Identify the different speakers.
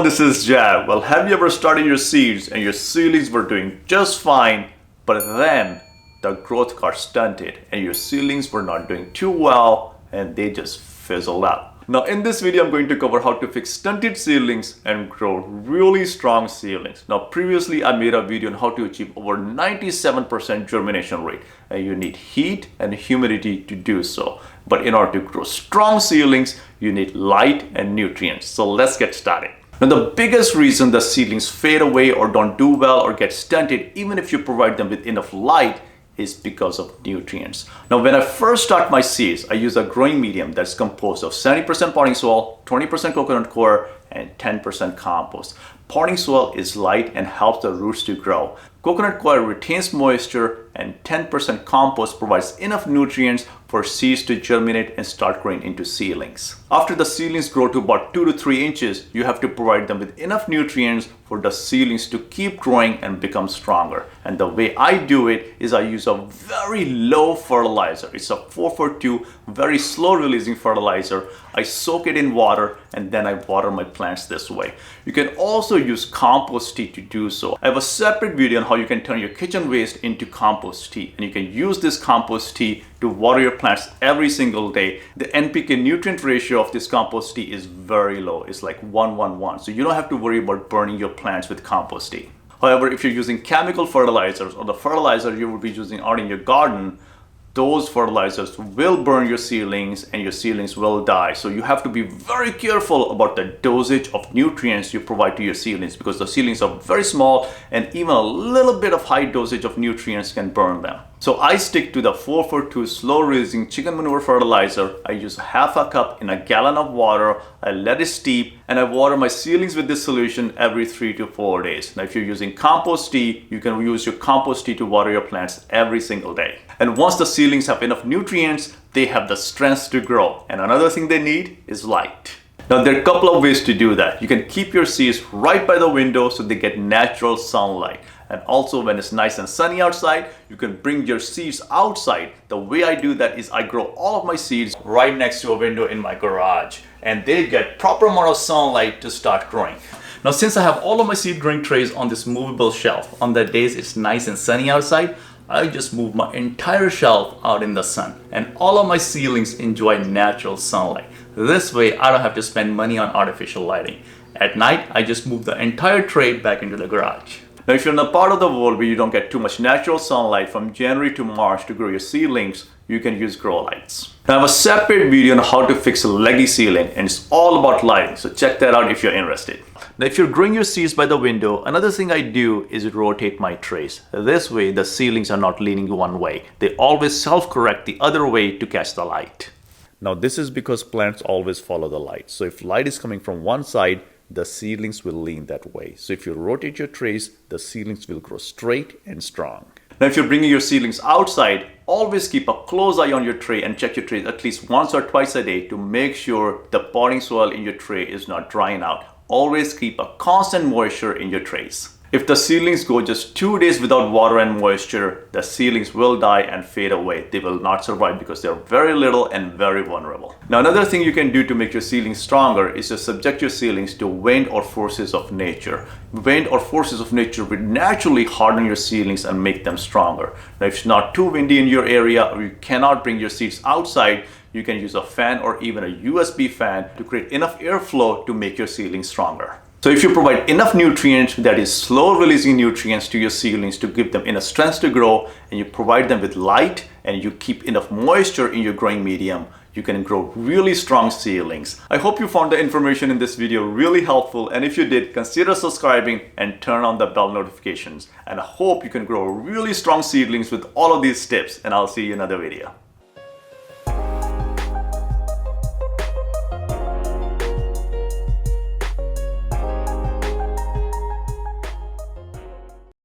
Speaker 1: everyone, this is Jad. Well, have you ever started your seeds and your seedlings were doing just fine, but then the growth got stunted and your seedlings were not doing too well and they just fizzled out? Now in this video, I'm going to cover how to fix stunted seedlings and grow really strong seedlings. Now previously I made a video on how to achieve over 97% germination rate, and you need heat and humidity to do so. But in order to grow strong seedlings, you need light and nutrients. So let's get started. Now the biggest reason the seedlings fade away or don't do well or get stunted, even if you provide them with enough light, is because of nutrients. Now when I first start my seeds, I use a growing medium that's composed of 70% potting soil, 20% coconut coir, and 10% compost. Potting soil is light and helps the roots to grow. Coconut coir retains moisture, and 10% compost provides enough nutrients for seeds to germinate and start growing into seedlings. After the seedlings grow to about 2 to 3 inches, you have to provide them with enough nutrients for the seedlings to keep growing and become stronger. And the way I do it is I use a very low fertilizer. It's a 4-4-2, very slow releasing fertilizer. I soak it in water and then I water my plants this way. You can also use compost tea to do so. I have a separate video on how you can turn your kitchen waste into compost tea, and you can use this compost tea to water your plants every single day. The NPK nutrient ratio of this compost tea is very low. It's like 1:1:1. So you don't have to worry about burning your plants with compost tea. However, if you're using chemical fertilizers or the fertilizer you will be using out in your garden, those fertilizers will burn your seedlings and your seedlings will die. So you have to be very careful about the dosage of nutrients you provide to your seedlings, because the seedlings are very small and even a little bit of high dosage of nutrients can burn them. So I stick to the 4-4-2 slow releasing chicken manure fertilizer. I use half a cup in a gallon of water. I let it steep and I water my seedlings with this solution every 3 to 4 days. Now if you're using compost tea, you can use your compost tea to water your plants every single day. And once the seedlings have enough nutrients, they have the strength to grow. And another thing they need is light. Now there are a couple of ways to do that. You can keep your seeds right by the window so they get natural sunlight. And also when it's nice and sunny outside, you can bring your seeds outside. The way I do that is I grow all of my seeds right next to a window in my garage, and they get proper amount of sunlight to start growing. Now since I have all of my seed growing trays on this movable shelf, on the days it's nice and sunny outside, I just move my entire shelf out in the sun, and all of my seedlings enjoy natural sunlight. This way I don't have to spend money on artificial lighting. At night, I just move the entire tray back into the garage. Now if you're in a part of the world where you don't get too much natural sunlight from January to March to grow your seedlings, you can use grow lights. Now I have a separate video on how to fix a leggy seedling, and it's all about lighting, so check that out if you're interested. Now if you're growing your seeds by the window, another thing I do is rotate my trays. This way the seedlings are not leaning one way. They always self-correct the other way to catch the light. Now this is because plants always follow the light. So if light is coming from one side, the seedlings will lean that way. So if you rotate your trays, the seedlings will grow straight and strong. Now if you're bringing your seedlings outside, always keep a close eye on your tray and check your trays at least once or twice a day to make sure the potting soil in your tray is not drying out. Always keep a constant moisture in your trays. If the seedlings go just 2 days without water and moisture, the seedlings will die and fade away. They will not survive because they're very little and very vulnerable. Now another thing you can do to make your seedlings stronger is to subject your seedlings to wind or forces of nature. Wind or forces of nature will naturally harden your seedlings and make them stronger. Now if it's not too windy in your area or you cannot bring your seeds outside, you can use a fan or even a USB fan to create enough airflow to make your seedlings stronger. So if you provide enough nutrients, that is slow releasing nutrients to your seedlings to give them enough strength to grow, and you provide them with light and you keep enough moisture in your growing medium, you can grow really strong seedlings. I hope you found the information in this video really helpful, and if you did, consider subscribing and turn on the bell notifications. And I hope you can grow really strong seedlings with all of these tips, and I'll see you in another video.